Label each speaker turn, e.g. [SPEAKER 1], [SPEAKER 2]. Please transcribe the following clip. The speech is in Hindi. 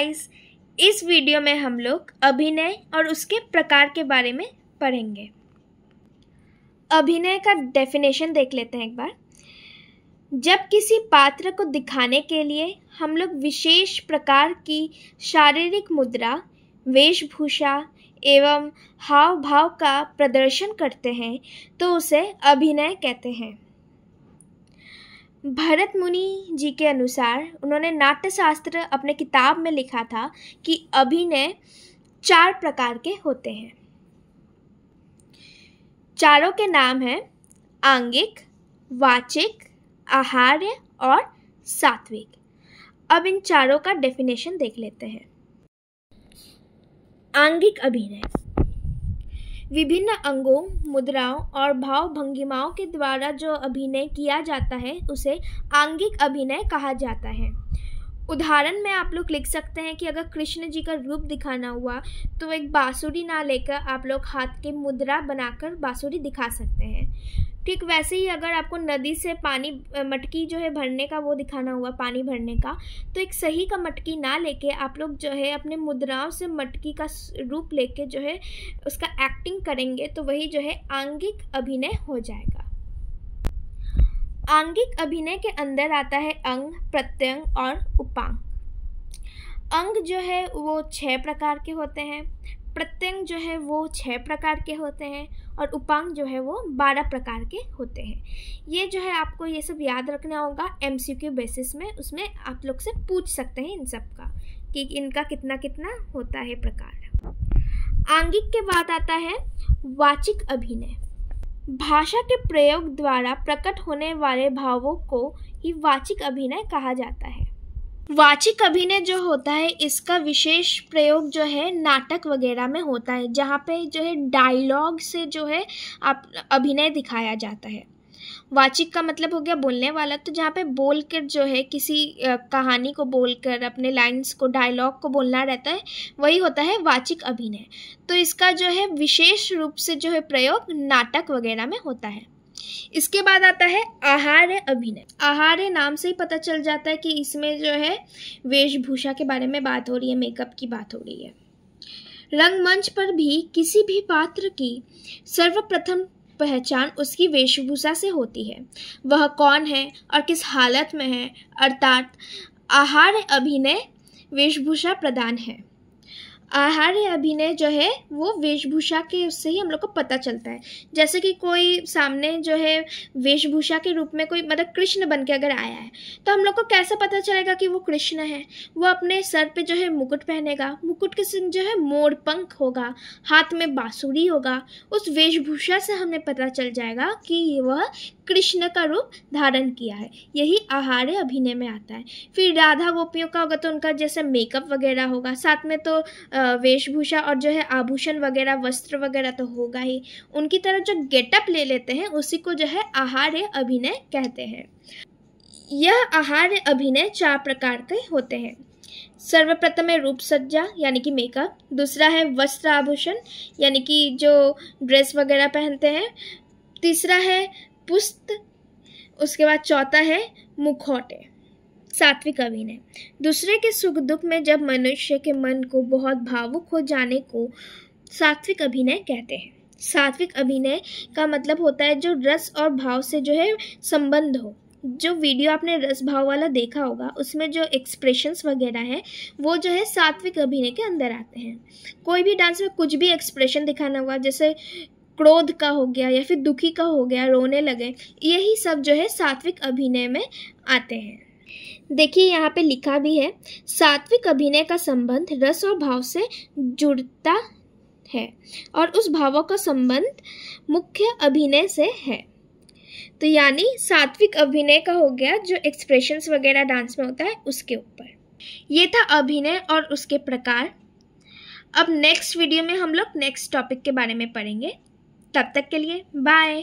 [SPEAKER 1] गाइस, इस वीडियो में हम लोग अभिनय और उसके प्रकार के बारे में पढ़ेंगे। अभिनय का डेफिनेशन देख लेते हैं एक बार। जब किसी पात्र को दिखाने के लिए हम लोग विशेष प्रकार की शारीरिक मुद्रा, वेशभूषा एवं हाव भाव का प्रदर्शन करते हैं तो उसे अभिनय कहते हैं। भरत मुनि जी के अनुसार उन्होंने नाट्यशास्त्र अपने किताब में लिखा था कि अभिनय 4 प्रकार के होते हैं। चारों के नाम हैं आंगिक, वाचिक, आहार्य और सात्विक। अब इन चारों का डेफिनेशन देख लेते हैं। आंगिक अभिनय विभिन्न अंगों, मुद्राओं और भाव भंगिमाओं के द्वारा जो अभिनय किया जाता है उसे आंगिक अभिनय कहा जाता है। उदाहरण में आप लोग लिख सकते हैं कि अगर कृष्ण जी का रूप दिखाना हुआ तो एक बांसुरी ना लेकर आप लोग हाथ के मुद्रा बनाकर बांसुरी दिखा सकते हैं। ठीक वैसे ही अगर आपको नदी से पानी मटकी जो है भरने का वो दिखाना हुआ, पानी भरने का, तो एक सही का मटकी ना लेके आप लोग जो है अपने मुद्राओं से मटकी का रूप लेके जो है उसका एक्टिंग करेंगे तो वही जो है आंगिक अभिनय हो जाएगा। आंगिक अभिनय के अंदर आता है अंग, प्रत्यंग और उपांग। अंग जो है वो 6 प्रकार के होते हैं, प्रत्यंग जो है वो 6 प्रकार के होते हैं और उपांग जो है वो 12 प्रकार के होते हैं। ये जो है आपको ये सब याद रखना होगा MCQ बेसिस में, उसमें आप लोग से पूछ सकते हैं इन सब का कि इनका कितना कितना होता है प्रकार। आंगिक के बाद आता है वाचिक अभिनय। भाषा के प्रयोग द्वारा प्रकट होने वाले भावों को ही वाचिक अभिनय कहा जाता है। वाचिक अभिनय जो होता है इसका विशेष प्रयोग जो है नाटक वगैरह में होता है, जहाँ पे जो है डायलॉग से जो है आप अभिनय दिखाया जाता है। वाचिक का मतलब हो गया बोलने वाला, तो जहाँ पे बोल कर जो है किसी कहानी को बोलकर अपने लाइंस को, डायलॉग को बोलना रहता है, वही होता है वाचिक अभिनय। तो इसका जो है विशेष रूप से जो है प्रयोग नाटक वगैरह में होता है। इसके बाद आता है आहार्य अभिनय। आहार्य नाम से ही पता चल जाता है कि इसमें जो है वेशभूषा के बारे में बात हो रही है, मेकअप की बात हो रही है। रंगमंच पर भी किसी भी पात्र की सर्वप्रथम पहचान उसकी वेशभूषा से होती है, वह कौन है और किस हालत में है, अर्थात आहार्य अभिनय वेशभूषा प्रदान है। आहार्य अभिनय जो है वो वेशभूषा के उससे ही हम लोग को पता चलता है। जैसे कि कोई सामने जो है वेशभूषा के रूप में कोई मतलब कृष्ण बन के अगर आया है तो हम लोग को कैसे पता चलेगा कि वो कृष्ण है? वो अपने सर पे जो है मुकुट पहनेगा, मुकुट के संग जो है मोर पंख होगा, हाथ में बांसुरी होगा। उस वेशभूषा से हमें पता चल जाएगा कि वह कृष्ण का रूप धारण किया है। यही आहार्य अभिनय में आता है। फिर राधा गोपियों का होगा तो उनका जैसे मेकअप वगैरह होगा, साथ में तो वेशभूषा और जो है आभूषण वगैरह, वस्त्र वगैरह तो होगा ही। उनकी तरह जो गेटअप ले लेते हैं उसी को जो है आहार्य अभिनय कहते हैं। यह आहार्य अभिनय 4 प्रकार के होते हैं। सर्वप्रथम है रूप सज्जा यानी कि मेकअप, दूसरा है वस्त्र आभूषण यानी कि जो ड्रेस वगैरह पहनते हैं, तीसरा है पुस्त, उसके बाद चौथा है मुखौटे। सात्विक अभिनय दूसरे के सुख दुख में जब मनुष्य के मन को बहुत भावुक हो जाने को सात्विक अभिनय कहते हैं। सात्विक अभिनय का मतलब होता है जो रस और भाव से जो है संबंध हो। जो वीडियो आपने रस भाव वाला देखा होगा उसमें जो एक्सप्रेशंस वगैरह है वो जो है सात्विक अभिनय के अंदर आते हैं। कोई भी डांस में कुछ भी एक्सप्रेशन दिखाना हुआ, जैसे क्रोध का हो गया या फिर दुखी का हो गया, रोने लगे, यही सब जो है सात्विक अभिनय में आते हैं। देखिए यहाँ पे लिखा भी है, सात्विक अभिनय का संबंध रस और भाव से जुड़ता है और उस भावों का संबंध मुख्य अभिनय से है। तो यानी सात्विक अभिनय का हो गया जो एक्सप्रेशंस वगैरह डांस में होता है उसके ऊपर। ये था अभिनय और उसके प्रकार। अब नेक्स्ट वीडियो में हम लोग नेक्स्ट टॉपिक के बारे में पढ़ेंगे। तब तक के लिए बाय।